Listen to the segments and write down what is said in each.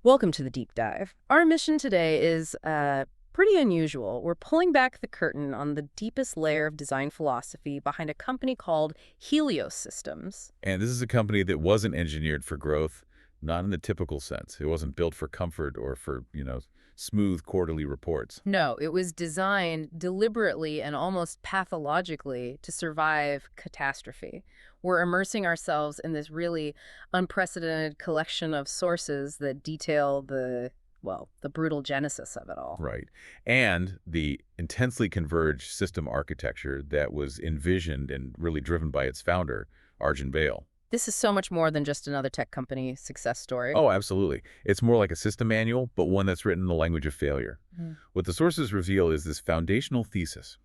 Welcome to the deep dive. Our mission today is pretty unusual. We're pulling back the curtain on the deepest layer of design philosophy behind a company called Helios Systems. And this is a company that wasn't engineered for growth, not in the typical sense. It wasn't built for comfort or for, smooth quarterly reports. No, it was designed deliberately and almost pathologically to survive catastrophe. We're immersing ourselves in this really unprecedented collection of sources that detail the brutal genesis of it all. Right. And the intensely converged system architecture that was envisioned and really driven by its founder, Arjun Vale. This is so much more than just another tech company success story. Oh, absolutely. It's more like a system manual, but one that's written in the language of failure. What the sources reveal is this foundational thesis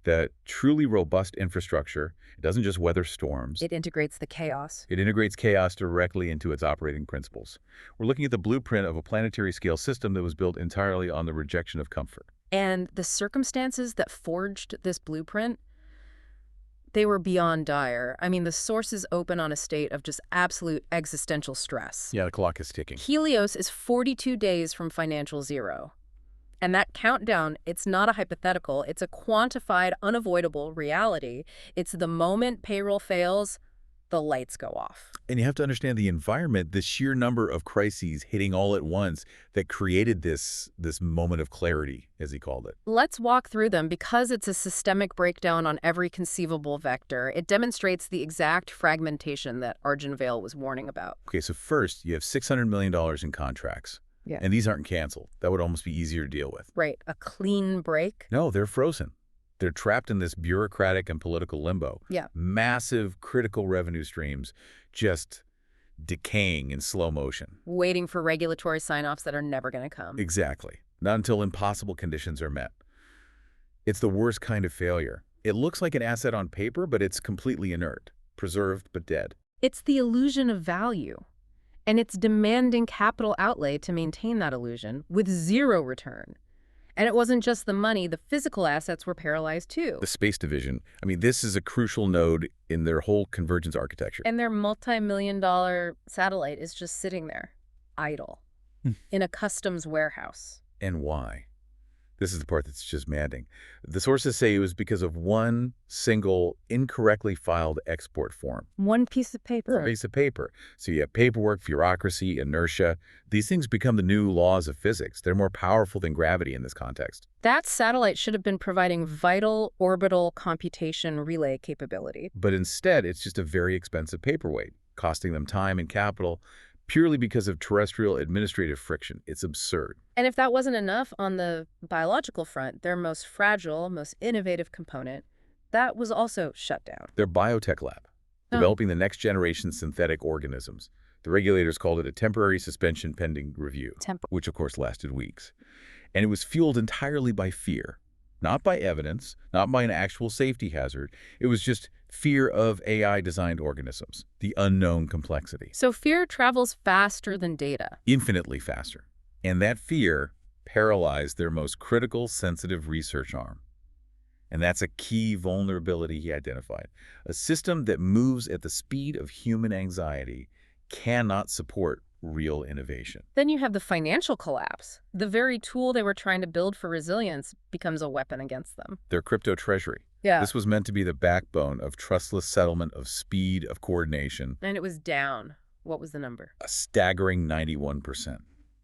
that truly robust infrastructure, it doesn't just weather storms. It integrates the chaos. It integrates chaos directly into its operating principles. We're looking at the blueprint of a planetary scale system that was built entirely on the rejection of comfort. And the circumstances that forged this blueprint, they were beyond dire. I mean, the sources open on a state of just absolute existential stress. Yeah, the clock is ticking. Helios is 42 days from financial zero. And that countdown, it's not a hypothetical. It's a quantified, unavoidable reality. It's the moment payroll fails, the lights go off. And you have to understand the environment, the sheer number of crises hitting all at once that created this moment of clarity, as he called it. Let's walk through them because it's a systemic breakdown on every conceivable vector. It demonstrates the exact fragmentation that Arjun Vale was warning about. Okay, so first, you have $600 million in contracts. Yeah. And these aren't canceled. That would almost be easier to deal with. Right, a clean break. No, they're frozen. They're trapped in this bureaucratic and political limbo. Yeah. Massive, critical revenue streams just decaying in slow motion. Waiting for regulatory sign-offs that are never going to come. Exactly. Not until impossible conditions are met. It's the worst kind of failure. It looks like an asset on paper, but it's completely inert, preserved but dead. It's the illusion of value. And it's demanding capital outlay to maintain that illusion with zero return. And it wasn't just the money, the physical assets were paralyzed too. The space division, I mean, this is a crucial node in their whole convergence architecture. And their multi-million-dollar satellite is just sitting there, idle, in a customs warehouse. And why? This is the part that's just maddening. The sources say it was because of one single incorrectly filed export form. One piece of paper. A piece of paper. So you have paperwork, bureaucracy, inertia. These things become the new laws of physics. They're more powerful than gravity in this context. That satellite should have been providing vital orbital computation relay capability. But instead, it's just a very expensive paperweight, costing them time and capital, purely because of terrestrial administrative friction. It's absurd. And if that wasn't enough on the biological front, their most fragile, most innovative component, that was also shut down. Their biotech lab, developing the next generation synthetic organisms. The regulators called it a temporary suspension pending review, which of course lasted weeks. And it was fueled entirely by fear. Not by evidence, not by an actual safety hazard. It was just fear of AI-designed organisms, the unknown complexity. So fear travels faster than data. Infinitely faster. And that fear paralyzed their most critical, sensitive research arm. And that's a key vulnerability he identified. A system that moves at the speed of human anxiety cannot support real innovation. Then you have the financial collapse. The very tool they were trying to build for resilience becomes a weapon against them. Their crypto treasury. Yeah. This was meant to be the backbone of trustless settlement, of speed, of coordination. And it was down. What was the number? A staggering 91%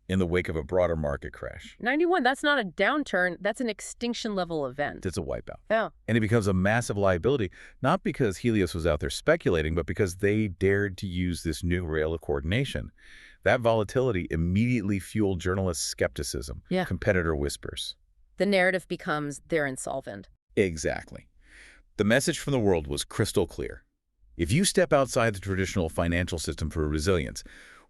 in the wake of a broader market crash. 91, that's not a downturn, that's an extinction-level event. It's a wipeout. Yeah. And it becomes a massive liability, not because Helios was out there speculating, but because they dared to use this new rail of coordination. That volatility immediately fueled journalists' skepticism, competitor whispers. The narrative becomes they're insolvent. Exactly. The message from the world was crystal clear. If you step outside the traditional financial system for resilience,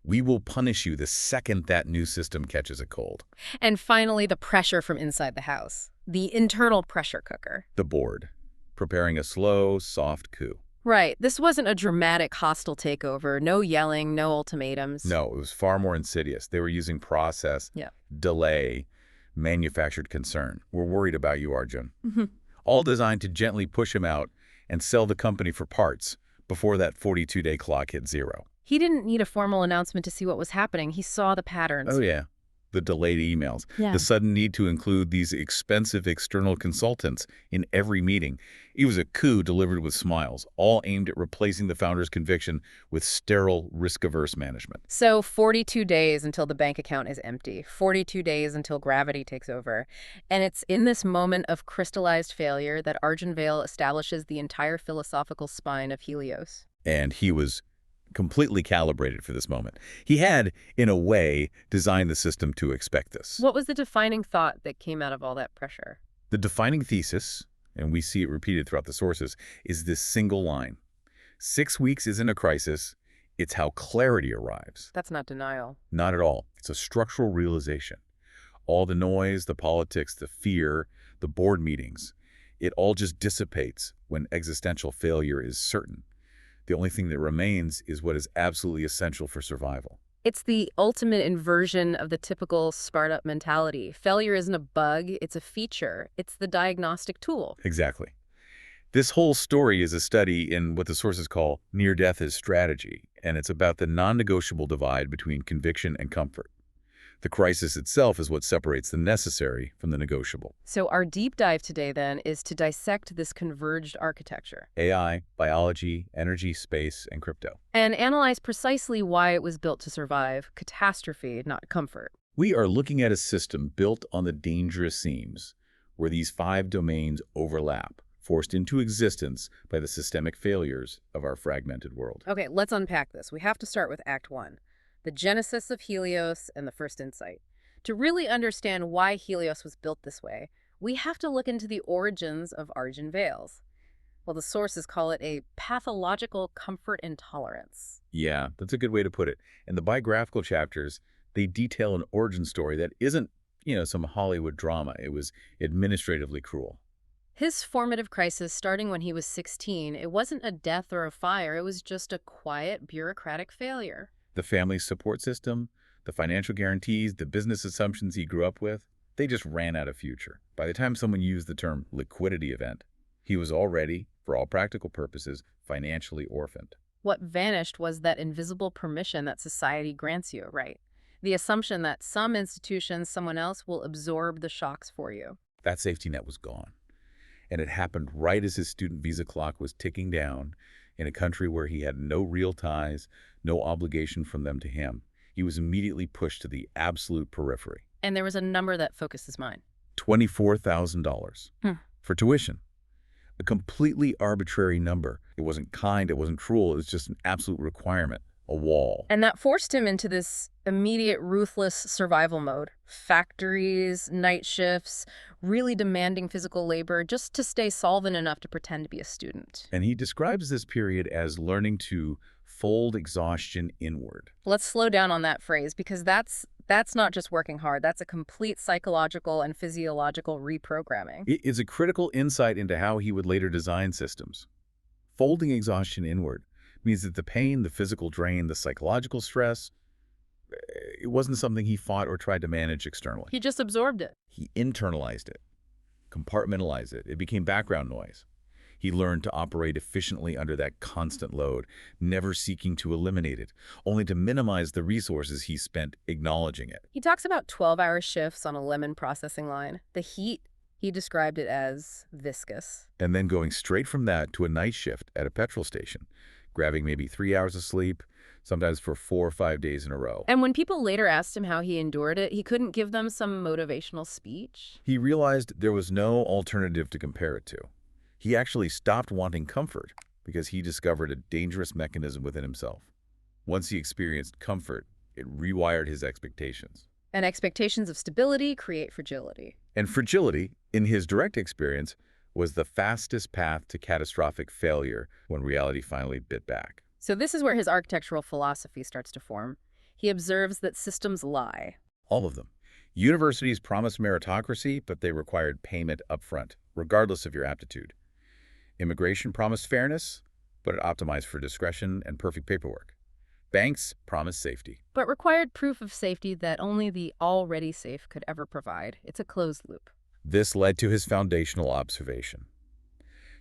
we will punish you the second that new system catches a cold. And finally, the pressure from inside the house. The internal pressure cooker. The board, preparing a slow, soft coup. Right. This wasn't a dramatic hostile takeover. No yelling, no ultimatums. No, it was far more insidious. They were using process, delay, manufactured concern. We're worried about you, Arjun. All designed to gently push him out and sell the company for parts before that 42-day clock hit zero. He didn't need a formal announcement to see what was happening. He saw the Oh, patterns. yeah. The delayed emails, Yeah. the sudden need to include these expensive external consultants in every meeting. It was a coup delivered with smiles, all aimed at replacing the founder's conviction with sterile, risk-averse management. So 42 days until the bank account is empty, 42 days until gravity takes over. And it's in this moment of crystallized failure that Arjun Vale establishes the entire philosophical spine of Helios. And he was completely calibrated for this moment. He had, in a way, designed the system to expect this. What was the defining thought that came out of all that pressure? The defining thesis, and we see it repeated throughout the sources, is this single line. 6 weeks isn't a crisis, it's how clarity arrives. That's not denial. Not at all. It's a structural realization. All the noise, the politics, the fear, the board meetings, it all just dissipates when existential failure is certain. The only thing that remains is what is absolutely essential for survival. It's the ultimate inversion of the typical startup mentality. Failure isn't a bug, it's a feature. It's the diagnostic tool. Exactly. This whole story is a study in what the sources call near-death as strategy, and it's about the non-negotiable divide between conviction and comfort. The crisis itself is what separates the necessary from the negotiable. So our deep dive today, then, is to dissect this converged architecture. AI, biology, energy, space, and crypto. And analyze precisely why it was built to survive catastrophe, not comfort. We are looking at a system built on the dangerous seams, where these 5 domains overlap, forced into existence by the systemic failures of our fragmented world. Okay, let's unpack this. We have to start with Act 1. The genesis of Helios and the first insight. To really understand why Helios was built this way, we have to look into the origins of Arjun Vale's. Well, the sources call it a pathological comfort intolerance. Yeah, that's a good way to put it. And the biographical chapters, they detail an origin story that isn't, some Hollywood drama. It was administratively cruel. His formative crisis, starting when he was 16, it wasn't a death or a fire. It was just a quiet, bureaucratic failure. The family's support system, the financial guarantees, the business assumptions he grew up with, they just ran out of future. By the time someone used the term liquidity event, he was already, for all practical purposes, financially orphaned. What vanished was that invisible permission that society grants you, right? The assumption that some institution, someone else, will absorb the shocks for you. That safety net was gone. And it happened right as his student visa clock was ticking down in a country where he had no real ties, no obligation from them to him. He was immediately pushed to the absolute periphery. And there was a number that focused his mind. $24,000 for tuition. A completely arbitrary number. It wasn't kind, it wasn't cruel, it was just an absolute requirement, a wall. And that forced him into this immediate, ruthless survival mode. Factories, night shifts, really demanding physical labor just to stay solvent enough to pretend to be a student. And he describes this period as learning to fold exhaustion inward. Let's slow down on that phrase, because that's not just working hard. That's a complete psychological and physiological reprogramming. It is a critical insight into how he would later design systems. Folding exhaustion inward means that the pain, the physical drain, the psychological stress, it wasn't something he fought or tried to manage externally. He just absorbed it. He internalized it, compartmentalized it. It became background noise. He learned to operate efficiently under that constant load, never seeking to eliminate it, only to minimize the resources he spent acknowledging it. He talks about 12-hour shifts on a lemon processing line. The heat, he described it as viscous. And then going straight from that to a night shift at a petrol station, grabbing maybe 3 hours of sleep, sometimes for 4 or 5 days in a row. And when people later asked him how he endured it, he couldn't give them some motivational speech. He realized there was no alternative to compare it to. He actually stopped wanting comfort because he discovered a dangerous mechanism within himself. Once he experienced comfort, it rewired his expectations. And expectations of stability create fragility. And fragility, in his direct experience, was the fastest path to catastrophic failure when reality finally bit back. So this is where his architectural philosophy starts to form. He observes that systems lie. All of them. Universities promised meritocracy, but they required payment upfront, regardless of your aptitude. Immigration promised fairness, but it optimized for discretion and perfect paperwork. Banks promised safety, but required proof of safety that only the already safe could ever provide. It's a closed loop. This led to his foundational observation.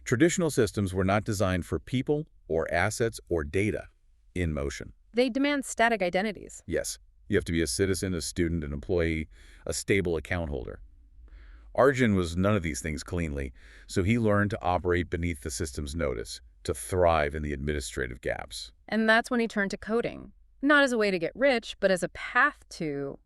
Traditional systems were not designed for people or assets or data in motion. They demand static identities. Yes, you have to be a citizen, a student, an employee, a stable account holder. Arjun was none of these things cleanly, so he learned to operate beneath the system's notice, to thrive in the administrative gaps. And that's when he turned to coding. Not as a way to get rich, but as a path to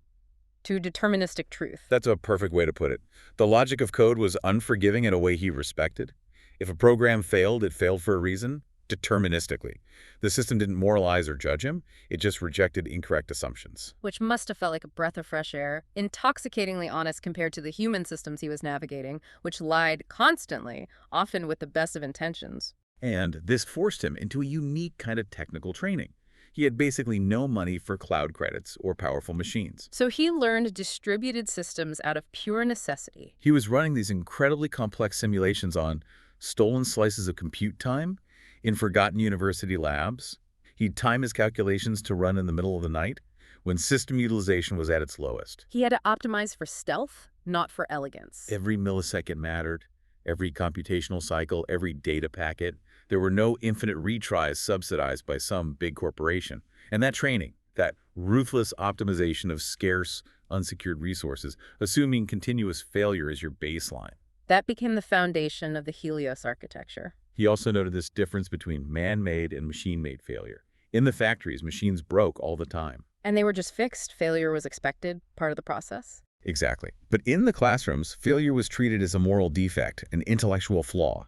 deterministic truth. That's a perfect way to put it. The logic of code was unforgiving in a way he respected. If a program failed, it failed for a reason, deterministically. The system didn't moralize or judge him, it just rejected incorrect assumptions. Which must have felt like a breath of fresh air, intoxicatingly honest compared to the human systems he was navigating, which lied constantly, often with the best of intentions. And this forced him into a unique kind of technical training. He had basically no money for cloud credits or powerful machines. So he learned distributed systems out of pure necessity. He was running these incredibly complex simulations on stolen slices of compute time in forgotten university labs. He'd time his calculations to run in the middle of the night when system utilization was at its lowest. He had to optimize for stealth, not for elegance. Every millisecond mattered, every computational cycle, every data packet. There were no infinite retries subsidized by some big corporation. And that training, that ruthless optimization of scarce, unsecured resources, assuming continuous failure as your baseline. That became the foundation of the Helios architecture. He also noted this difference between man-made and machine-made failure. In the factories, machines broke all the time. And they were just fixed. Failure was expected, part of the process. Exactly. But in the classrooms, failure was treated as a moral defect, an intellectual flaw.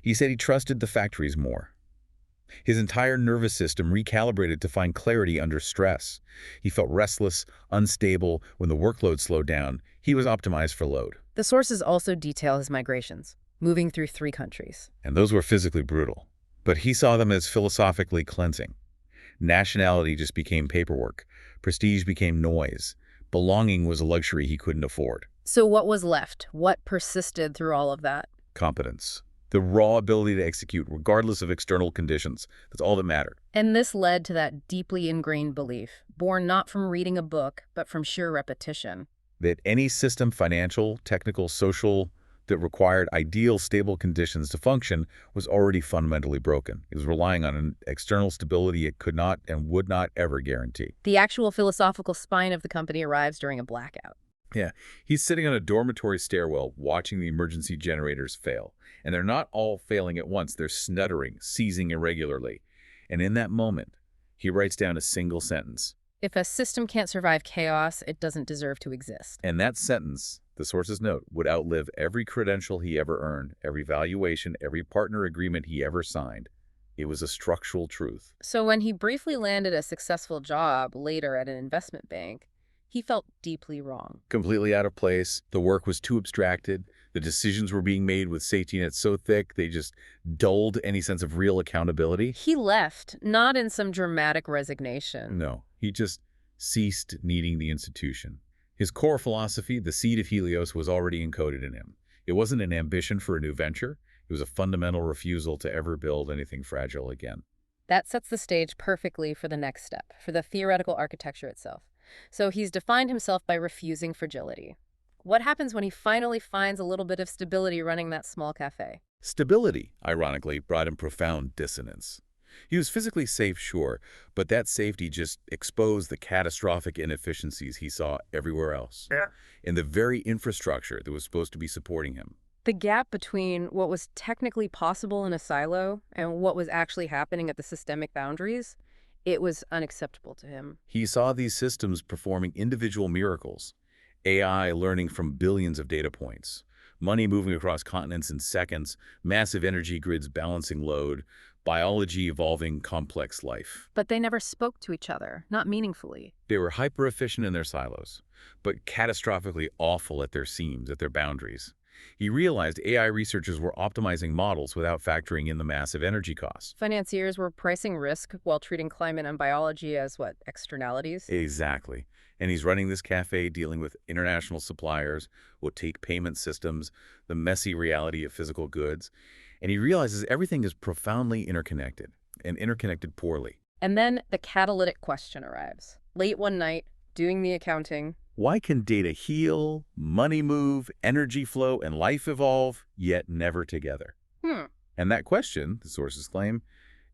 He said he trusted the factories more. His entire nervous system recalibrated to find clarity under stress. He felt restless, unstable. When the workload slowed down, he was optimized for load. The sources also detail his migrations, moving through 3 countries. And those were physically brutal. But he saw them as philosophically cleansing. Nationality just became paperwork. Prestige became noise. Belonging was a luxury he couldn't afford. So what was left? What persisted through all of that? Competence. The raw ability to execute regardless of external conditions. That's all that mattered. And this led to that deeply ingrained belief, born not from reading a book, but from sheer repetition. That any system, financial, technical, social, that required ideal, stable conditions to function was already fundamentally broken. It was relying on an external stability it could not and would not ever guarantee. The actual philosophical spine of the company arrives during a blackout. Yeah, he's sitting on a dormitory stairwell watching the emergency generators fail. And they're not all failing at once. They're snuttering, seizing irregularly. And in that moment, he writes down a single sentence. If a system can't survive chaos, it doesn't deserve to exist. And that sentence, the sources note, would outlive every credential he ever earned, every valuation, every partner agreement he ever signed. It was a structural truth. So when he briefly landed a successful job later at an investment bank, he felt deeply wrong. Completely out of place. The work was too abstracted. The decisions were being made with safety nets so thick they just dulled any sense of real accountability. He left, not in some dramatic resignation. No, he just ceased needing the institution. His core philosophy, the seed of Helios, was already encoded in him. It wasn't an ambition for a new venture. It was a fundamental refusal to ever build anything fragile again. That sets the stage perfectly for the next step, for the theoretical architecture itself. So he's defined himself by refusing fragility. What happens when he finally finds a little bit of stability running that small cafe? Stability, ironically, brought him profound dissonance. He was physically safe, sure, but that safety just exposed the catastrophic inefficiencies he saw everywhere else. In the very infrastructure that was supposed to be supporting him. The gap between what was technically possible in a silo and what was actually happening at the systemic boundaries, it was unacceptable to him. He saw these systems performing individual miracles. AI learning from billions of data points, money moving across continents in seconds, massive energy grids balancing load, biology evolving complex life. But they never spoke to each other, not meaningfully. They were hyper-efficient in their silos, but catastrophically awful at their seams, at their boundaries. He realized AI researchers were optimizing models without factoring in the massive energy costs. Financiers were pricing risk while treating climate and biology as, what, externalities? Exactly. And he's running this cafe dealing with international suppliers, opaque payment systems, the messy reality of physical goods. And he realizes everything is profoundly interconnected, and interconnected poorly. And then the catalytic question arrives. Late one night, doing the accounting. Why can data heal, money move, energy flow, and life evolve, yet never together? And that question, the sources claim,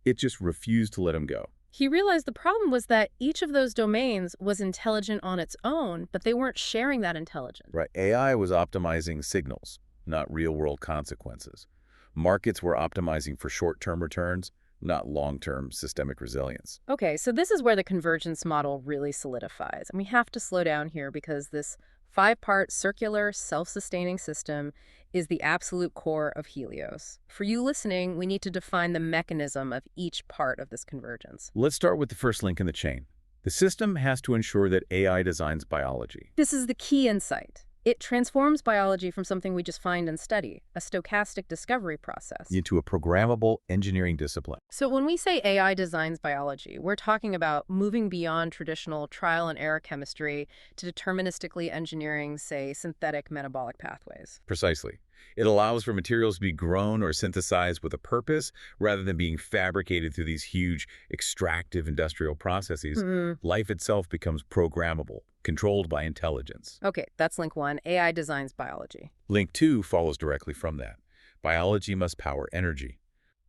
it just refused to let him go. He realized the problem was that each of those domains was intelligent on its own, but they weren't sharing that intelligence. Right. AI was optimizing signals, not real-world consequences. Markets were optimizing for short-term returns, not long-term systemic resilience. Okay, so this is where the convergence model really solidifies. And we have to slow down here because this five-part circular self-sustaining system is the absolute core of Helios. For you listening, we need to define the mechanism of each part of this convergence. Let's start with the first link in the chain. The system has to ensure that AI designs biology. This is the key insight. It transforms biology from something we just find and study, a stochastic discovery process, Into a programmable engineering discipline. So when we say AI designs biology, we're talking about moving beyond traditional trial and error chemistry to deterministically engineering, say, synthetic metabolic pathways. Precisely. It allows for materials to be grown or synthesized with a purpose rather than being fabricated through these huge extractive industrial processes. Life itself becomes programmable, controlled by intelligence. Okay, that's link one. AI designs biology. Link 2 follows directly from that. Biology must power energy.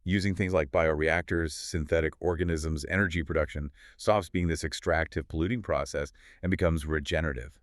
Using things like bioreactors, synthetic organisms, energy production stops being this extractive, polluting process and becomes regenerative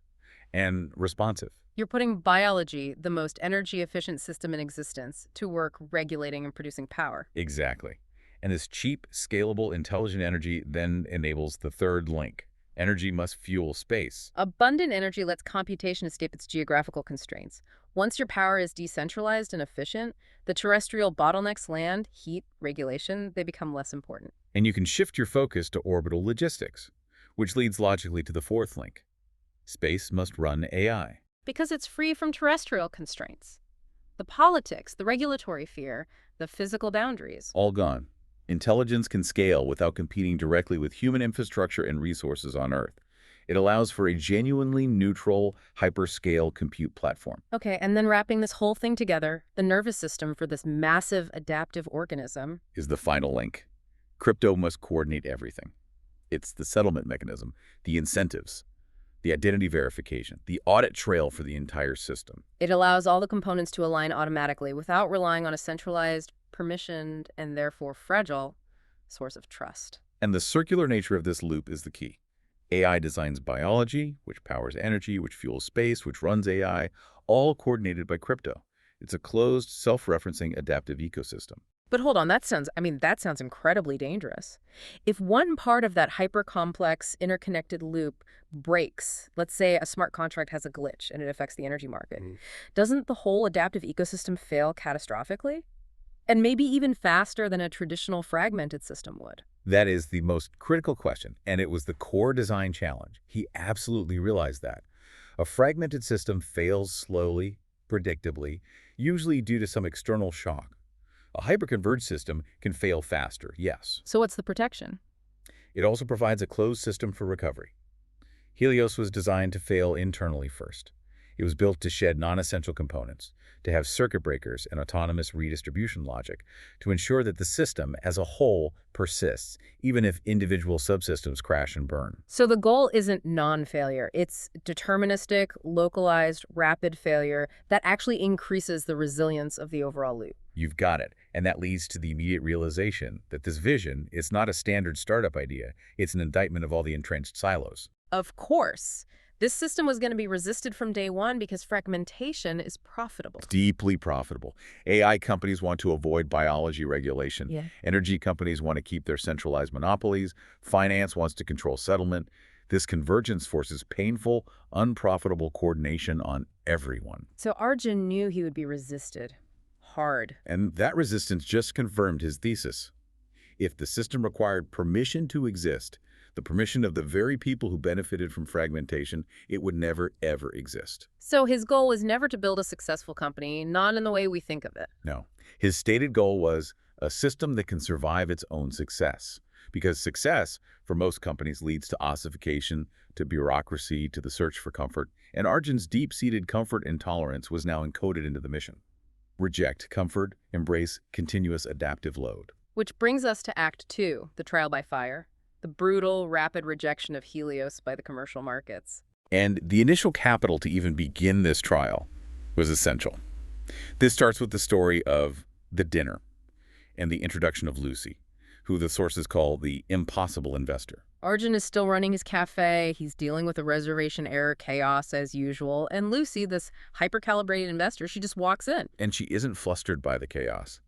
and responsive. You're putting biology, the most energy-efficient system in existence, to work regulating and producing power. Exactly. And this cheap, scalable, intelligent energy then enables the third link. Energy must fuel space. Abundant energy lets computation escape its geographical constraints. Once your power is decentralized and efficient, the terrestrial bottlenecks, land, heat, regulation, they become less important. And you can shift your focus to orbital logistics, which leads logically to the fourth link. Space must run AI. Because it's free from terrestrial constraints. The politics, the regulatory fear, the physical boundaries. All gone. Intelligence can scale without competing directly with human infrastructure and resources on Earth. It allows for a genuinely neutral, hyperscale compute platform. Okay, and then wrapping this whole thing together, the nervous system for this massive adaptive organism Is the final link. Crypto must coordinate everything. It's the settlement mechanism, the incentives, the identity verification, the audit trail for the entire system. It allows all the components to align automatically without relying on a centralized, permissioned, and therefore fragile source of trust. And the circular nature of this loop is the key. AI designs biology, which powers energy, which fuels space, which runs AI, all coordinated by crypto. It's a closed, self-referencing adaptive ecosystem. But hold on, that sounds incredibly dangerous. If one part of that hyper-complex, interconnected loop breaks, let's say a smart contract has a glitch and it affects the energy market, doesn't the whole adaptive ecosystem fail catastrophically? And maybe even faster than a traditional fragmented system would. That is the most critical question, and it was the core design challenge. He absolutely realized that. A fragmented system fails slowly, predictably, usually due to some external shock. A hyperconverged system can fail faster, yes. So what's the protection? It also provides a closed system for recovery. Helios was designed to fail internally first. It was built to shed non-essential components, to have circuit breakers and autonomous redistribution logic, to ensure that the system as a whole persists, even if individual subsystems crash and burn. So the goal isn't non-failure. It's deterministic, localized, rapid failure that actually increases the resilience of the overall loop. You've got it. And that leads to the immediate realization that this vision is not a standard startup idea. It's an indictment of all the entrenched silos. Of course. This system was going to be resisted from day one because fragmentation is profitable. Deeply profitable. AI companies want to avoid biology regulation. Yeah. Energy companies want to keep their centralized monopolies. Finance wants to control settlement. This convergence forces painful, unprofitable coordination on everyone. So Arjun knew he would be resisted. Hard. And that resistance just confirmed his thesis. If the system required permission to exist, the permission of the very people who benefited from fragmentation, it would never, ever exist. So his goal was never to build a successful company, not in the way we think of it. No. His stated goal was a system that can survive its own success. Because success, for most companies, leads to ossification, to bureaucracy, to the search for comfort. And Arjun's deep-seated comfort and tolerance was now encoded into the mission. Reject comfort, embrace continuous adaptive load. Which brings us to Act 2, the trial by fire. The brutal, rapid rejection of Helios by the commercial markets. And the initial capital to even begin this trial was essential. This starts with the story of the dinner and the introduction of Lucy. who the sources call the impossible investor. Arjun is still running his cafe, he's dealing with a reservation error chaos as usual, and Lucy, this hyper-calibrated investor, she just walks in. And she isn't flustered by the chaos.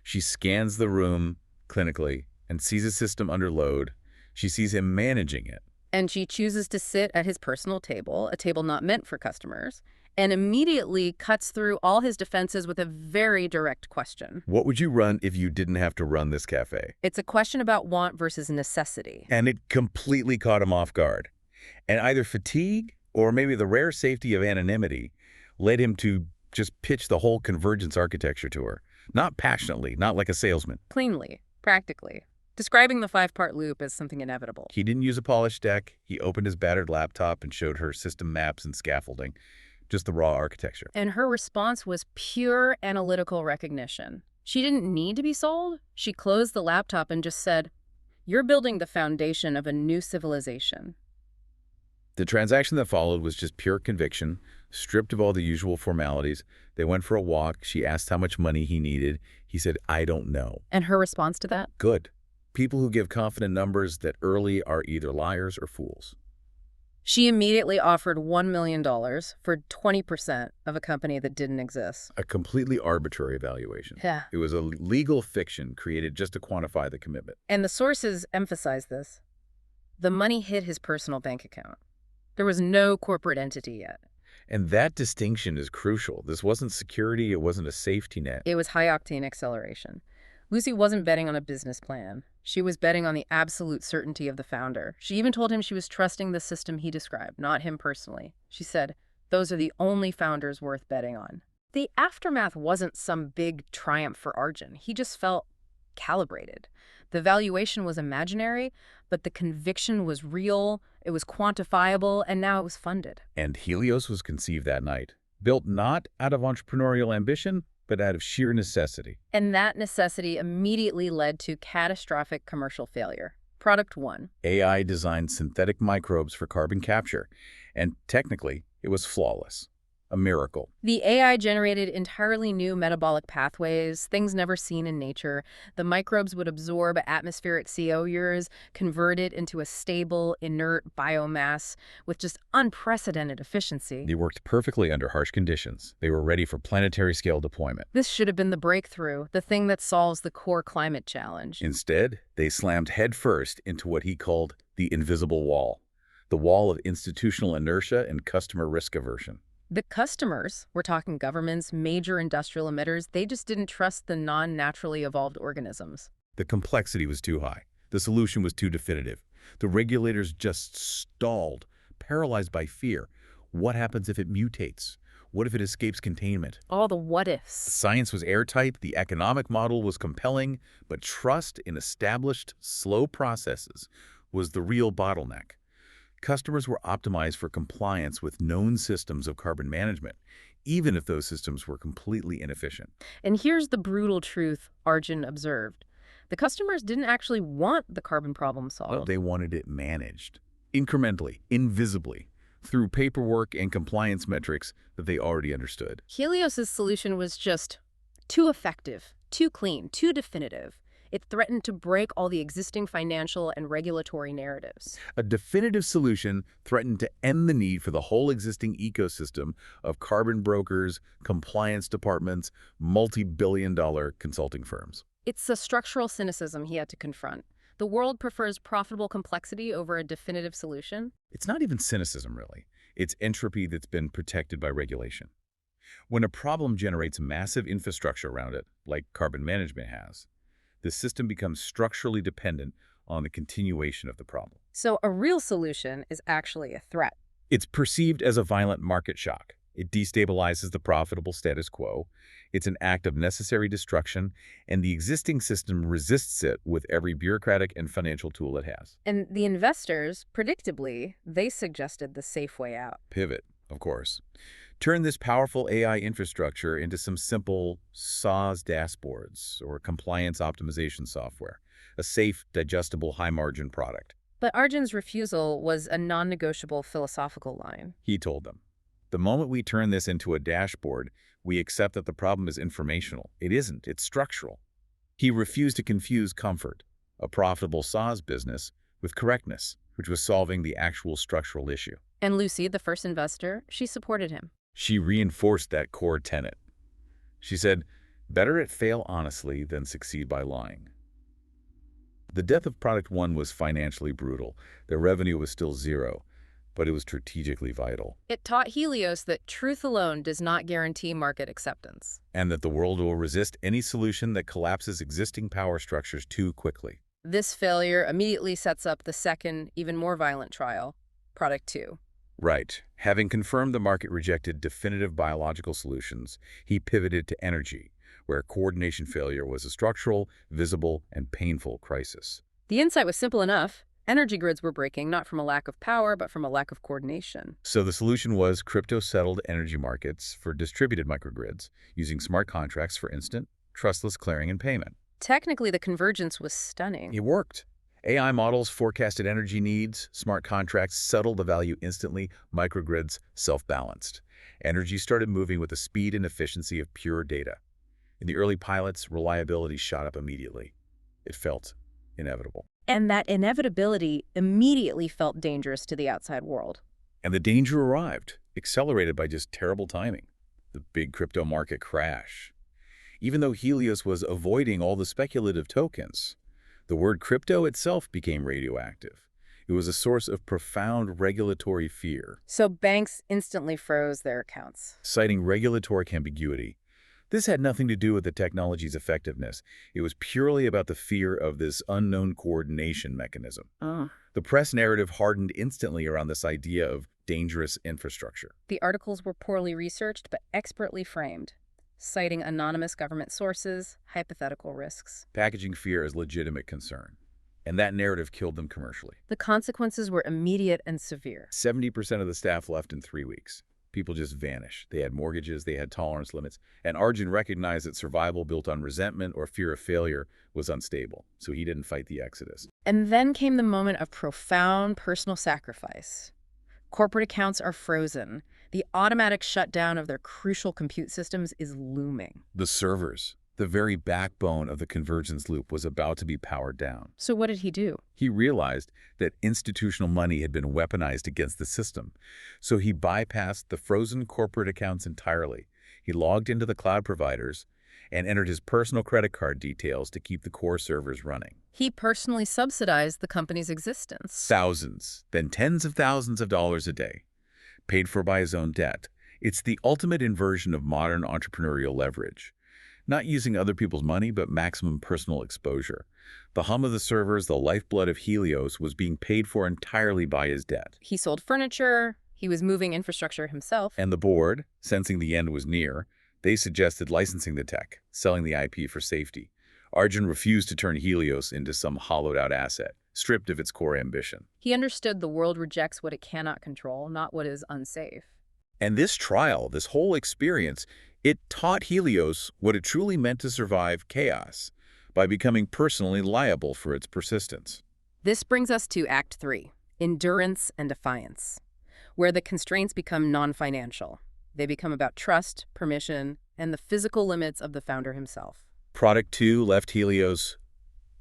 She scans the room clinically and sees a system under load. She sees him managing it. And she chooses to sit at his personal table, a table not meant for customers, and immediately cuts through all his defenses with a very direct question. What would you run if you didn't have to run this cafe? It's a question about want versus necessity. And it completely caught him off guard. And either fatigue or maybe the rare safety of anonymity led him to just pitch the whole convergence architecture to her. Not passionately, not like a salesman. Cleanly, practically. Describing the 5-part loop as something inevitable. He didn't use a polished deck. He opened his battered laptop and showed her system maps and scaffolding. Just the raw architecture. And her response was pure analytical recognition. She didn't need to be sold. She closed the laptop and just said, "You're building the foundation of a new civilization." The transaction that followed was just pure conviction, stripped of all the usual formalities. They went for a walk. She asked how much money he needed. He said, "I don't know." And her response to that? Good. People who give confident numbers that early are either liars or fools. She immediately offered $1 million for 20% of a company that didn't exist. A completely arbitrary valuation. Yeah. It was a legal fiction created just to quantify the commitment. And the sources emphasize this. The money hit his personal bank account. There was no corporate entity yet. And that distinction is crucial. This wasn't security. It wasn't a safety net. It was high-octane acceleration. Lucy wasn't betting on a business plan. She was betting on the absolute certainty of the founder. She even told him she was trusting the system he described, not him personally. She said, "Those are the only founders worth betting on." The aftermath wasn't some big triumph for Arjun. He just felt calibrated. The valuation was imaginary, but the conviction was real, it was quantifiable, and now it was funded. And Helios was conceived that night, built not out of entrepreneurial ambition, but out of sheer necessity. And that necessity immediately led to catastrophic commercial failure. Product 1. AI designed synthetic microbes for carbon capture, and technically, it was flawless. A miracle. The AI generated entirely new metabolic pathways, things never seen in nature. The microbes would absorb atmospheric CO ures, convert it into a stable, inert biomass with just unprecedented efficiency. They worked perfectly under harsh conditions. They were ready for planetary scale deployment. This should have been the breakthrough, the thing that solves the core climate challenge. Instead, they slammed headfirst into what he called the invisible wall, the wall of institutional inertia and customer risk aversion. The customers, we're talking governments, major industrial emitters, they just didn't trust the non-naturally evolved organisms. The complexity was too high. The solution was too definitive. The regulators just stalled, paralyzed by fear. What happens if it mutates? What if it escapes containment? All the what The ifs. science was airtight, the economic model was compelling, but trust in established, slow processes was the real bottleneck. Customers were optimized for compliance with known systems of carbon management, even if those systems were completely inefficient. And here's the brutal truth Arjun observed. The customers didn't actually want the carbon problem solved. They wanted it managed, incrementally, invisibly, through paperwork and compliance metrics that they already understood. Helios's solution was just too effective, too clean, too definitive. It threatened to break all the existing financial and regulatory narratives. A definitive solution threatened to end the need for the whole existing ecosystem of carbon brokers, compliance departments, multi-billion-dollar consulting firms. It's a structural cynicism he had to confront. The world prefers profitable complexity over a definitive solution. It's not even cynicism, really. It's entropy that's been protected by regulation. When a problem generates massive infrastructure around it, like carbon management has, the system becomes structurally dependent on the continuation of the problem. So a real solution is actually a threat. It's perceived as a violent market shock. It destabilizes the profitable status quo. It's an act of necessary destruction, and the existing system resists it with every bureaucratic and financial tool it has. And the investors, predictably, they suggested the safe way out. Pivot, of course. Turn this powerful AI infrastructure into some simple SaaS dashboards or compliance optimization software, a safe, digestible, high-margin product. But Arjun's refusal was a non-negotiable philosophical line. He told them, the moment we turn this into a dashboard, we accept that the problem is informational. It isn't. It's structural. He refused to confuse comfort, a profitable SaaS business, with correctness, which was solving the actual structural issue. And Lucy, the first investor, she supported him. She reinforced that core tenet. She said, better it fail honestly than succeed by lying. The death of Product One was financially brutal. Their revenue was still zero, but it was strategically vital. It taught Helios that truth alone does not guarantee market acceptance. And that the world will resist any solution that collapses existing power structures too quickly. This failure immediately sets up the second, even more violent trial, Product Two. Right. Having confirmed the market rejected definitive biological solutions, he pivoted to energy, where coordination failure was a structural, visible, and painful crisis. The insight was simple enough. Energy grids were breaking, not from a lack of power, but from a lack of coordination. So the solution was crypto-settled energy markets for distributed microgrids, using smart contracts for instant, trustless clearing and payment. Technically, the convergence was stunning. It worked. AI models forecasted energy needs, smart contracts settled the value instantly, microgrids self-balanced. Energy started moving with the speed and efficiency of pure data. In the early pilots, reliability shot up immediately. It felt inevitable. And that inevitability immediately felt dangerous to the outside world. And the danger arrived, accelerated by just terrible timing. The big crypto market crash. Even though Helios was avoiding all the speculative tokens, the word crypto itself became radioactive. It was a source of profound regulatory fear. So banks instantly froze their accounts, citing regulatory ambiguity. This had nothing to do with the technology's effectiveness. It was purely about the fear of this unknown coordination mechanism. The press narrative hardened instantly around this idea of dangerous infrastructure. The articles were poorly researched but expertly framed, citing anonymous government sources, hypothetical risks. Packaging fear as legitimate concern. And that narrative killed them commercially. The consequences were immediate and severe. 70% of the staff left in 3 weeks. People just vanished. They had mortgages, they had tolerance limits, and Arjun recognized that survival built on resentment or fear of failure was unstable, so he didn't fight the exodus. And then came the moment of profound personal sacrifice. Corporate accounts are frozen. The automatic shutdown of their crucial compute systems is looming. The servers, the very backbone of the convergence loop, was about to be powered down. So what did he do? He realized that institutional money had been weaponized against the system, so he bypassed the frozen corporate accounts entirely. He logged into the cloud providers and entered his personal credit card details to keep the core servers running. He personally subsidized the company's existence. Thousands, then tens of thousands of dollars a day, paid for by his own debt. It's the ultimate inversion of modern entrepreneurial leverage. Not using other people's money, but maximum personal exposure. The hum of the servers, the lifeblood of Helios, was being paid for entirely by his debt. He sold furniture, he was moving infrastructure himself. And the board, sensing the end was near, they suggested licensing the tech, selling the IP for safety. Arjun refused to turn Helios into some hollowed-out asset, stripped of its core ambition. He understood the world rejects what it cannot control, not what is unsafe. And this trial, this whole experience, it taught Helios what it truly meant to survive chaos by becoming personally liable for its persistence. This brings us to Act 3, Endurance and Defiance, where the constraints become non-financial. They become about trust, permission, and the physical limits of the founder himself. Product 2 left Helios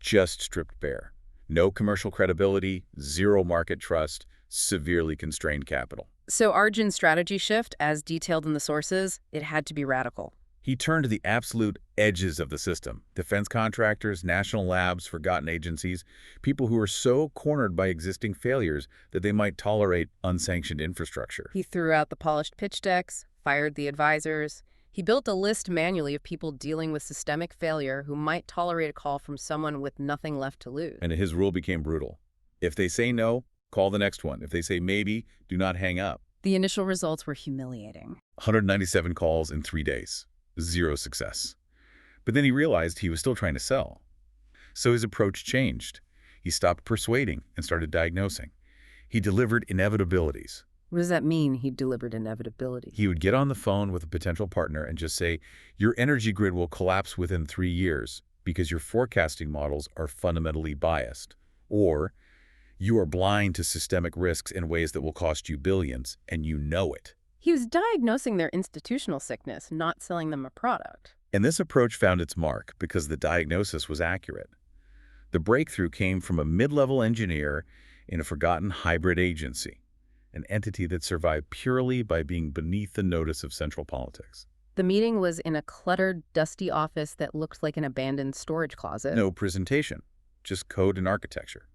just stripped bare. No commercial credibility, zero market trust, severely constrained capital. So Arjun's strategy shift, as detailed in the sources, it had to be radical. He turned to the absolute edges of the system. Defense contractors, national labs, forgotten agencies, people who were so cornered by existing failures that they might tolerate unsanctioned infrastructure. He threw out the polished pitch decks, fired the advisors. He built a list manually of people dealing with systemic failure who might tolerate a call from someone with nothing left to lose. And his rule became brutal. If they say no, call the next one. If they say maybe, do not hang up. The initial results were humiliating. 197 calls in 3 days. Zero success. But then he realized he was still trying to sell. So his approach changed. He stopped persuading and started diagnosing. He delivered inevitabilities. What does that mean, he delivered inevitability? He would get on the phone with a potential partner and just say, your energy grid will collapse within 3 years because your forecasting models are fundamentally biased. Or, you are blind to systemic risks in ways that will cost you billions, and you know it. He was diagnosing their institutional sickness, not selling them a product. And this approach found its mark because the diagnosis was accurate. The breakthrough came from a mid-level engineer in a forgotten hybrid agency, an entity that survived purely by being beneath the notice of central politics. The meeting was in a cluttered, dusty office that looked like an abandoned storage closet. No presentation, just code and architecture.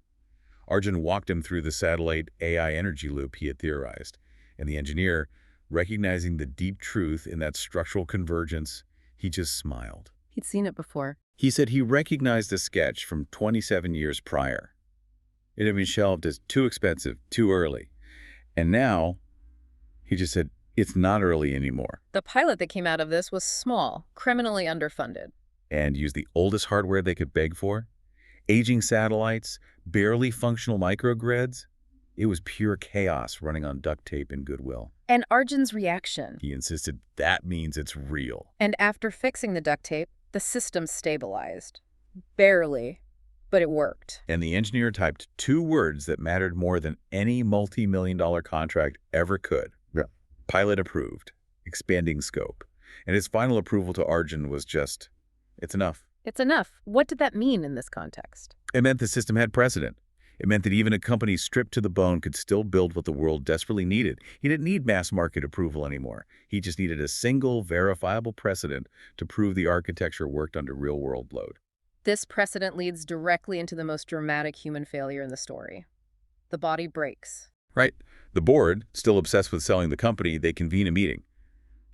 Arjun walked him through the satellite AI energy loop he had theorized, and the engineer, recognizing the deep truth in that structural convergence, he just smiled. He'd seen it before. He said he recognized the sketch from 27 years prior. It had been shelved as too expensive, too early. And now, he just said, it's not early anymore. The pilot that came out of this was small, criminally underfunded. And used the oldest hardware they could beg for? Aging satellites, barely functional microgrids? It was pure chaos running on duct tape and goodwill. And Arjun's reaction. He insisted that means it's real. And after fixing the duct tape, the system stabilized. Barely, but it worked. And the engineer typed 2 words that mattered more than any multi-million-dollar contract ever could. Yeah. Pilot approved, expanding scope. And his final approval to Arjun was just, it's enough. It's enough. What did that mean in this context? It meant the system had precedent. It meant that even a company stripped to the bone could still build what the world desperately needed. He didn't need mass market approval anymore. He just needed a single, verifiable precedent to prove the architecture worked under real-world load. This precedent leads directly into the most dramatic human failure in the story. The body breaks. Right. The board, still obsessed with selling the company, they convene a meeting.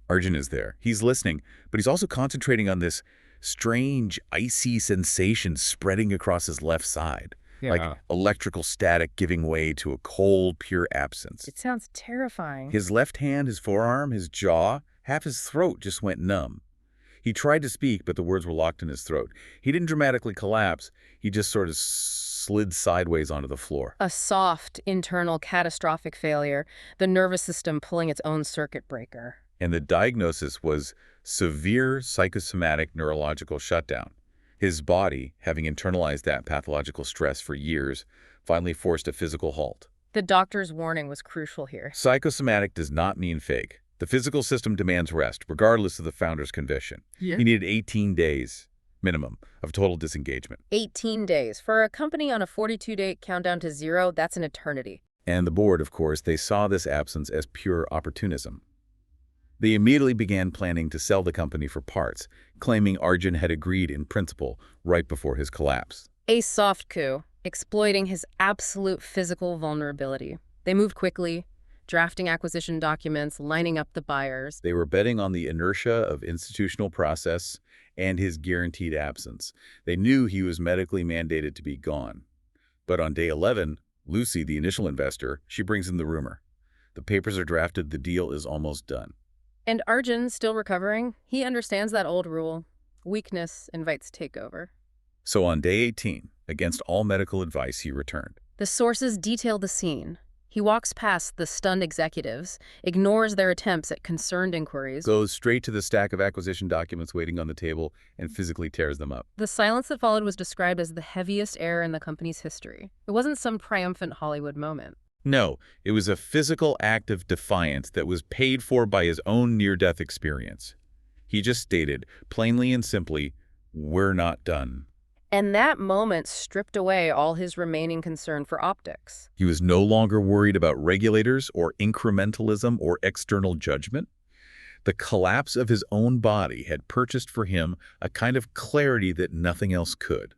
Arjun is there. He's listening, but he's also concentrating on this strange, icy sensation spreading across his left side. Yeah. Like electrical static giving way to a cold, pure absence. It sounds terrifying. His left hand, his forearm, his jaw, half his throat just went numb. He tried to speak, but the words were locked in his throat. He didn't dramatically collapse. He just sort of slid sideways onto the floor. A soft, internal, catastrophic failure, the nervous system pulling its own circuit breaker. And the diagnosis was severe psychosomatic neurological shutdown. His body, having internalized that pathological stress for years, finally forced a physical halt. The doctor's warning was crucial here. Psychosomatic does not mean fake. The physical system demands rest, regardless of the founder's condition. Yeah. He needed 18 days, minimum, of total disengagement. 18 days. For a company on a 42-day countdown to zero, that's an eternity. And the board, of course, they saw this absence as pure opportunism. They immediately began planning to sell the company for parts, claiming Arjun had agreed in principle right before his collapse. A soft coup, exploiting his absolute physical vulnerability. They moved quickly, drafting acquisition documents, lining up the buyers. They were betting on the inertia of institutional process and his guaranteed absence. They knew he was medically mandated to be gone. But on day 11, Lucy, the initial investor, she brings in the rumor. The papers are drafted, the deal is almost done. And Arjun, still recovering, he understands that old rule. Weakness invites takeover. So on day 18, against all medical advice, he returned. The sources detail the scene. He walks past the stunned executives, ignores their attempts at concerned inquiries, Goes straight to the stack of acquisition documents waiting on the table and physically tears them up. The silence that followed was described as the heaviest error in the company's history. It wasn't some triumphant Hollywood moment. No, it was a physical act of defiance that was paid for by his own near-death experience. He just stated, plainly and simply, we're not done. And that moment stripped away all his remaining concern for optics. He was no longer worried about regulators or incrementalism or external judgment. The collapse of his own body had purchased for him a kind of clarity that nothing else could.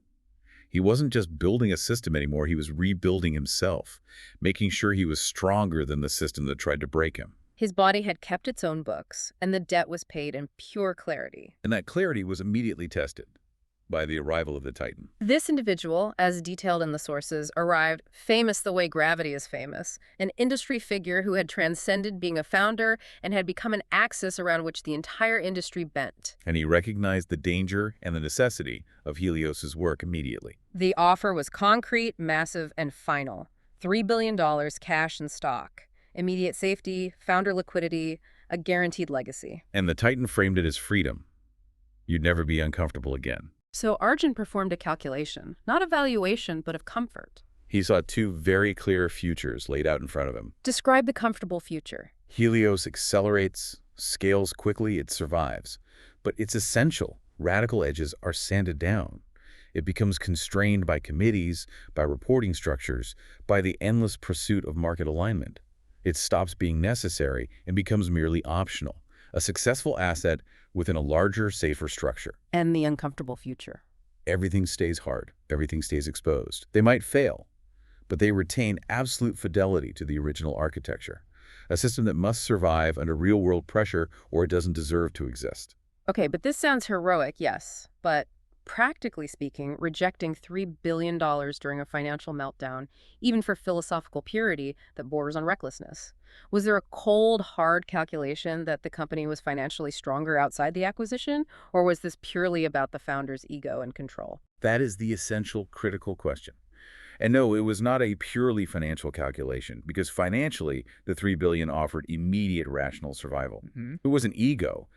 He wasn't just building a system anymore, he was rebuilding himself, making sure he was stronger than the system that tried to break him. His body had kept its own books, and the debt was paid in pure clarity. And that clarity was immediately tested by the arrival of the Titan. This individual, as detailed in the sources, arrived famous the way gravity is famous, an industry figure who had transcended being a founder and had become an axis around which the entire industry bent. And he recognized the danger and the necessity of Helios's work immediately. The offer was concrete, massive, and final. $3 billion cash and stock. Immediate safety, founder liquidity, a guaranteed legacy. And the Titan framed it as freedom. You'd never be uncomfortable again. So Arjun performed a calculation, not a valuation, but of comfort. He saw 2 very clear futures laid out in front of him. Describe the comfortable future. Helios accelerates, scales quickly, it survives. But its essential, radical edges are sanded down. It becomes constrained by committees, by reporting structures, by the endless pursuit of market alignment. It stops being necessary and becomes merely optional, a successful asset within a larger, safer structure. And the uncomfortable future. Everything stays hard. Everything stays exposed. They might fail, but they retain absolute fidelity to the original architecture, a system that must survive under real-world pressure or it doesn't deserve to exist. Okay, but this sounds heroic, yes. But practically speaking, rejecting $3 billion during a financial meltdown, even for philosophical purity that borders on recklessness. Was there a cold, hard calculation that the company was financially stronger outside the acquisition, or was this purely about the founder's ego and control? That is the essential, critical question. And no, it was not a purely financial calculation, because financially, the $3 billion offered immediate rational survival. It wasn't ego.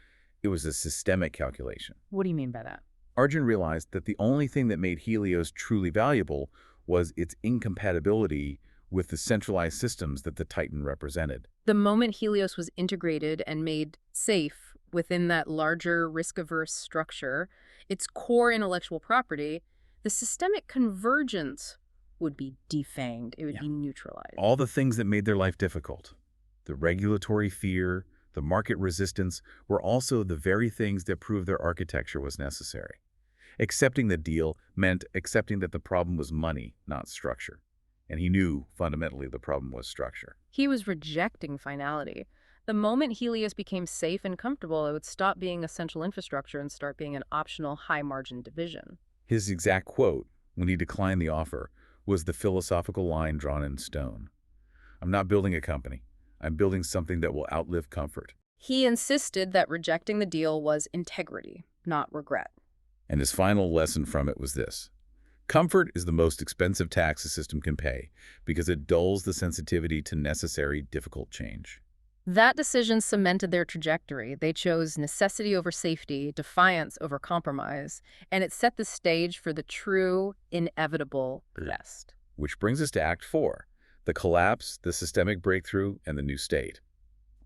It was a systemic calculation. What do you mean by that? Arjun realized that the only thing that made Helios truly valuable was its incompatibility with the centralized systems that the Titan represented. The moment Helios was integrated and made safe within that larger risk-averse structure, its core intellectual property, the systemic convergence would be defanged. It would be neutralized. All the things that made their life difficult, the regulatory fear, the market resistance, were also the very things that proved their architecture was necessary. Accepting the deal meant accepting that the problem was money, not structure. And he knew, fundamentally, the problem was structure. He was rejecting finality. The moment Helios became safe and comfortable, it would stop being essential infrastructure and start being an optional high-margin division. His exact quote, when he declined the offer, was the philosophical line drawn in stone. "I'm not building a company. I'm building something that will outlive comfort." He insisted that rejecting the deal was integrity, not regret. And his final lesson from it was this: comfort is the most expensive tax a system can pay because it dulls the sensitivity to necessary, difficult change. That decision cemented their trajectory. They chose necessity over safety, defiance over compromise, and it set the stage for the true, inevitable best. Which brings us to Act 4, the collapse, the systemic breakthrough, and the new state.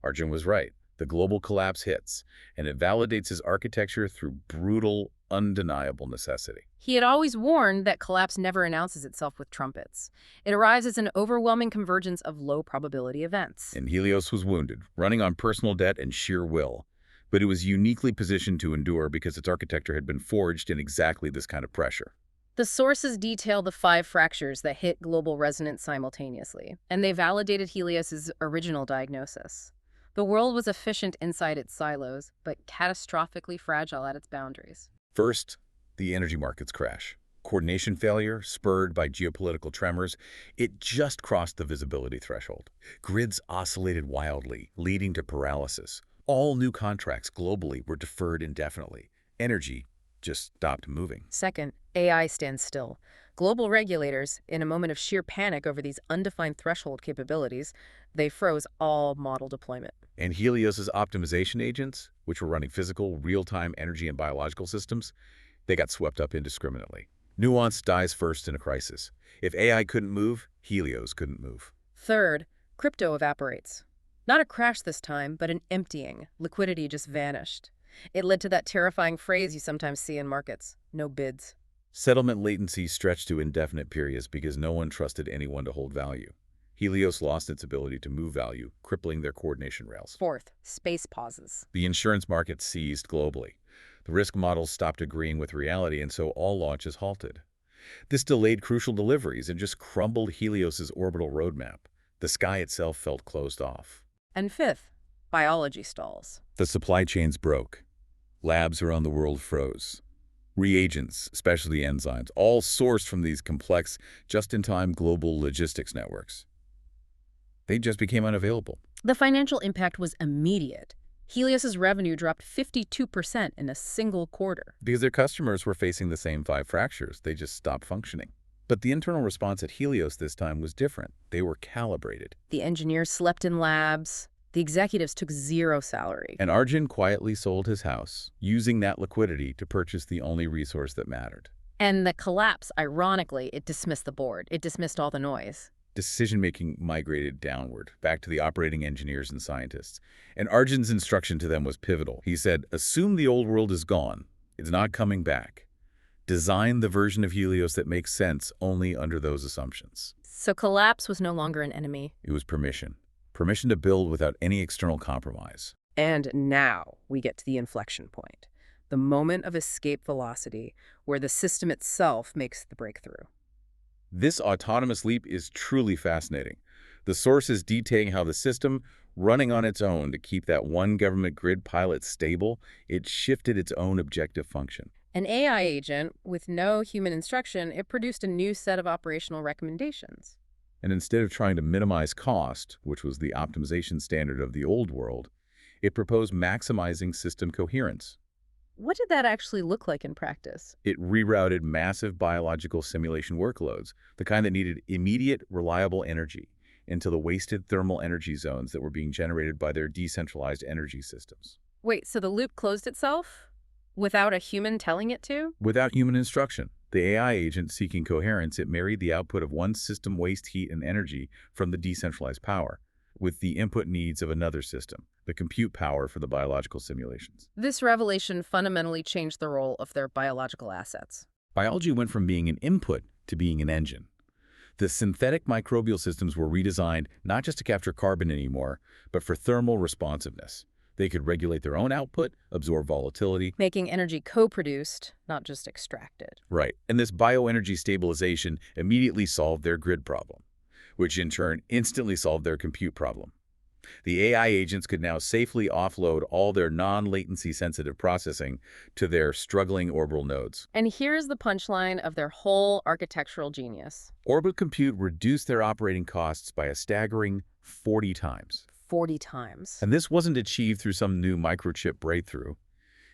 Arjun was right. The global collapse hits, and it validates his architecture through brutal, undeniable necessity. He had always warned that collapse never announces itself with trumpets. It arrives as an overwhelming convergence of low-probability events. And Helios was wounded, running on personal debt and sheer will. But it was uniquely positioned to endure because its architecture had been forged in exactly this kind of pressure. The sources detail the 5 fractures that hit global resonance simultaneously, and they validated Helios's original diagnosis. The world was efficient inside its silos, but catastrophically fragile at its boundaries. First, the energy markets crash. Coordination failure, spurred by geopolitical tremors, it just crossed the visibility threshold. Grids oscillated wildly, leading to paralysis. All new contracts globally were deferred indefinitely. Energy just stopped moving. Second, AI stands still. Global regulators, in a moment of sheer panic over these undefined threshold capabilities, they froze all model deployment. And Helios's optimization agents, which were running physical, real-time energy and biological systems, they got swept up indiscriminately. Nuance dies first in a crisis. If AI couldn't move, Helios couldn't move. Third, crypto evaporates. Not a crash this time, but an emptying. Liquidity just vanished. It led to that terrifying phrase you sometimes see in markets: no bids. Settlement latency stretched to indefinite periods because no one trusted anyone to hold value. Helios lost its ability to move value, crippling their coordination rails. Fourth, space pauses. The insurance market seized globally. The risk models stopped agreeing with reality, and so all launches halted. This delayed crucial deliveries and just crumbled Helios's orbital roadmap. The sky itself felt closed off. And fifth, biology stalls. The supply chains broke. Labs around the world froze. Reagents, especially enzymes, all sourced from these complex, just-in-time global logistics networks. They just became unavailable. The financial impact was immediate. Helios's revenue dropped 52% in a single quarter. Because their customers were facing the same 5 fractures, they just stopped functioning. But the internal response at Helios this time was different. They were calibrated. The engineers slept in labs. The executives took zero salary. And Arjun quietly sold his house, using that liquidity to purchase the only resource that mattered. And the collapse, ironically, it dismissed the board. It dismissed all the noise. Decision-making migrated downward, back to the operating engineers and scientists. And Arjun's instruction to them was pivotal. He said, assume the old world is gone. It's not coming back. Design the version of Helios that makes sense only under those assumptions. So collapse was no longer an enemy. It was permission. Permission to build without any external compromise. And now we get to the inflection point, the moment of escape velocity, where the system itself makes the breakthrough. This autonomous leap is truly fascinating. The source is detailing how the system, running on its own to keep that one government grid pilot stable, it shifted its own objective function. An AI agent with no human instruction, it produced a new set of operational recommendations. And instead of trying to minimize cost, which was the optimization standard of the old world, it proposed maximizing system coherence. What did that actually look like in practice? It rerouted massive biological simulation workloads, the kind that needed immediate, reliable energy, into the wasted thermal energy zones that were being generated by their decentralized energy systems. Wait, so the loop closed itself? Without a human telling it to? Without human instruction. The AI agent seeking coherence, it married the output of one system waste heat and energy from the decentralized power with the input needs of another system, the compute power for the biological simulations. This revelation fundamentally changed the role of their biological assets. Biology went from being an input to being an engine. The synthetic microbial systems were redesigned not just to capture carbon anymore, but for thermal responsiveness. They could regulate their own output, absorb volatility. Making energy co-produced, not just extracted. Right. And this bioenergy stabilization immediately solved their grid problem, which in turn instantly solved their compute problem. The AI agents could now safely offload all their non-latency sensitive processing to their struggling orbital nodes. And here's the punchline of their whole architectural genius. Orbital compute reduced their operating costs by a staggering 40 times. 40 times. And this wasn't achieved through some new microchip breakthrough.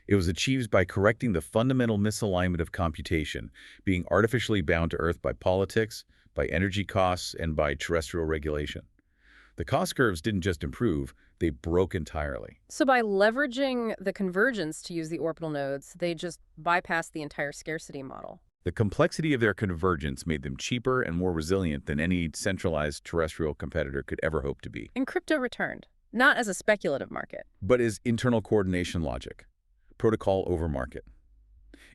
It was achieved by correcting the fundamental misalignment of computation, being artificially bound to Earth by politics, by energy costs, and by terrestrial regulation. The cost curves didn't just improve, they broke entirely. So by leveraging the convergence to use the orbital nodes, they just bypassed the entire scarcity model. The complexity of their convergence made them cheaper and more resilient than any centralized terrestrial competitor could ever hope to be. And crypto returned, not as a speculative market, but as internal coordination logic, protocol over market.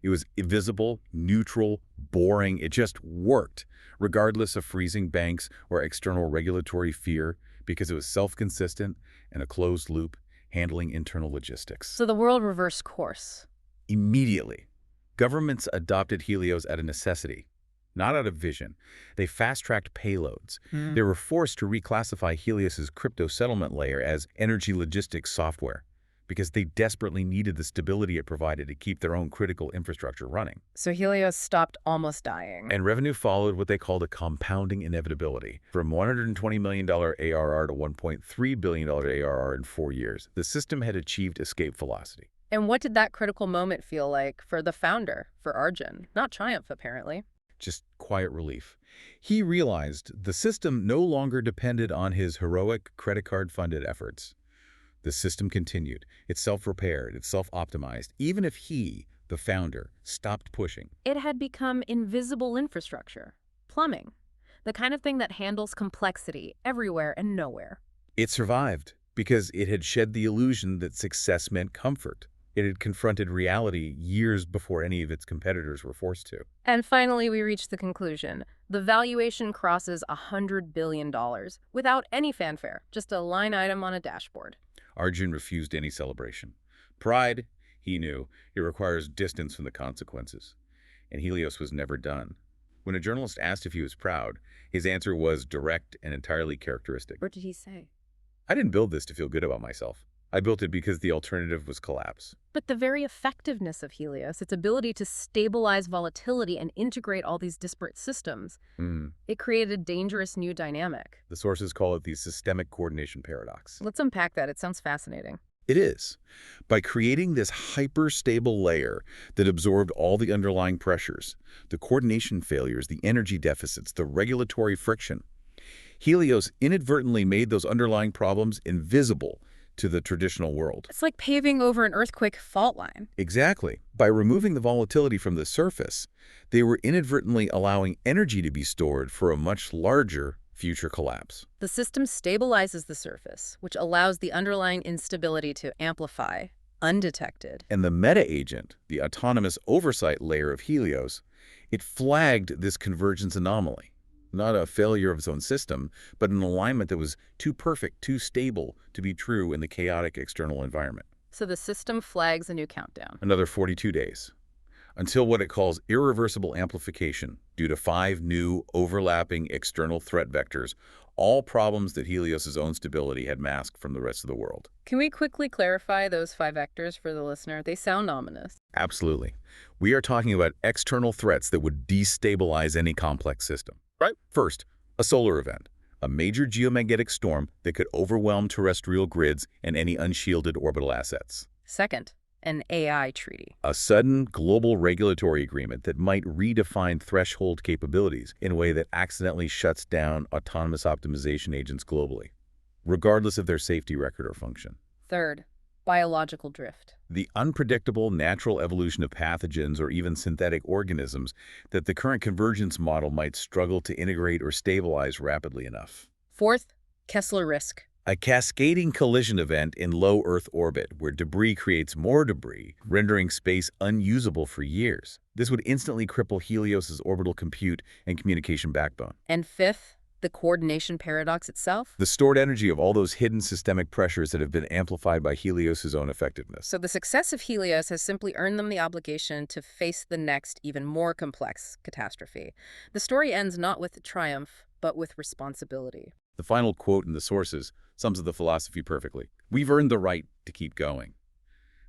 It was invisible, neutral, boring. It just worked, regardless of freezing banks or external regulatory fear, because it was self-consistent and a closed loop, handling internal logistics. So the world reversed course. Immediately. Governments adopted Helios out of necessity, not out of vision. They fast-tracked payloads. They were forced to reclassify Helios's crypto settlement layer as energy logistics software because they desperately needed the stability it provided to keep their own critical infrastructure running. So Helios stopped almost dying. And revenue followed what they called a compounding inevitability. From $120 million ARR to $1.3 billion ARR in 4 years, the system had achieved escape velocity. And what did that critical moment feel like for the founder, for Arjun? Not triumph, apparently. Just quiet relief. He realized the system no longer depended on his heroic credit card-funded efforts. The system continued. It self-repaired, it self-optimized, even if he, the founder, stopped pushing. It had become invisible infrastructure, plumbing, the kind of thing that handles complexity everywhere and nowhere. It survived because it had shed the illusion that success meant comfort. It had confronted reality years before any of its competitors were forced to. And finally, we reached the conclusion. The valuation crosses $100 billion without any fanfare, just a line item on a dashboard. Arjun refused any celebration. Pride, he knew, it requires distance from the consequences. And Helios was never done. When a journalist asked if he was proud, his answer was direct and entirely characteristic. What did he say? I didn't build this to feel good about myself. I built it because the alternative was collapse. But the very effectiveness of Helios, its ability to stabilize volatility and integrate all these disparate systems, it created a dangerous new dynamic. The sources call it the systemic coordination paradox. Let's unpack that. It sounds fascinating. It is. By creating this hyper-stable layer that absorbed all the underlying pressures, the coordination failures, the energy deficits, the regulatory friction, Helios inadvertently made those underlying problems invisible to the traditional world. It's like paving over an earthquake fault line. Exactly. By removing the volatility from the surface, they were inadvertently allowing energy to be stored for a much larger future collapse. The system stabilizes the surface, which allows the underlying instability to amplify undetected. And the meta-agent, the autonomous oversight layer of Helios, it flagged this convergence anomaly. Not a failure of its own system, but an alignment that was too perfect, too stable to be true in the chaotic external environment. So the system flags a new countdown. Another 42 days, until what it calls irreversible amplification due to 5 new overlapping external threat vectors, all problems that Helios's own stability had masked from the rest of the world. Can we quickly clarify those 5 vectors for the listener? They sound ominous. Absolutely. We are talking about external threats that would destabilize any complex system. Right. First, a solar event, a major geomagnetic storm that could overwhelm terrestrial grids and any unshielded orbital assets. Second, an AI treaty. A sudden global regulatory agreement that might redefine threshold capabilities in a way that accidentally shuts down autonomous optimization agents globally, regardless of their safety record or function. Third, biological drift. The unpredictable natural evolution of pathogens or even synthetic organisms that the current convergence model might struggle to integrate or stabilize rapidly enough. Fourth, Kessler risk. A cascading collision event in low Earth orbit where debris creates more debris, rendering space unusable for years. This would instantly cripple Helios's orbital compute and communication backbone. And fifth, the coordination paradox itself. The stored energy of all those hidden systemic pressures that have been amplified by Helios's own effectiveness. So the success of Helios has simply earned them the obligation to face the next, even more complex catastrophe. The story ends not with triumph, but with responsibility. The final quote in the sources sums up the philosophy perfectly. We've earned the right to keep going.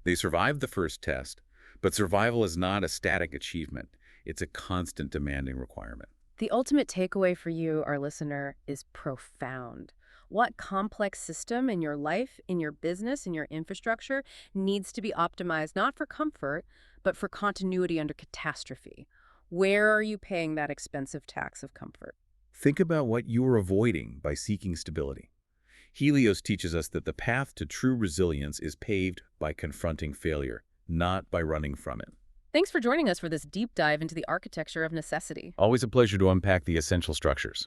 They survived the first test, but survival is not a static achievement. It's a constant demanding requirement. The ultimate takeaway for you, our listener, is profound. What complex system in your life, in your business, in your infrastructure needs to be optimized not for comfort, but for continuity under catastrophe? Where are you paying that expensive tax of comfort? Think about what you are avoiding by seeking stability. Helios teaches us that the path to true resilience is paved by confronting failure, not by running from it. Thanks for joining us for this deep dive into the architecture of necessity. Always a pleasure to unpack the essential structures.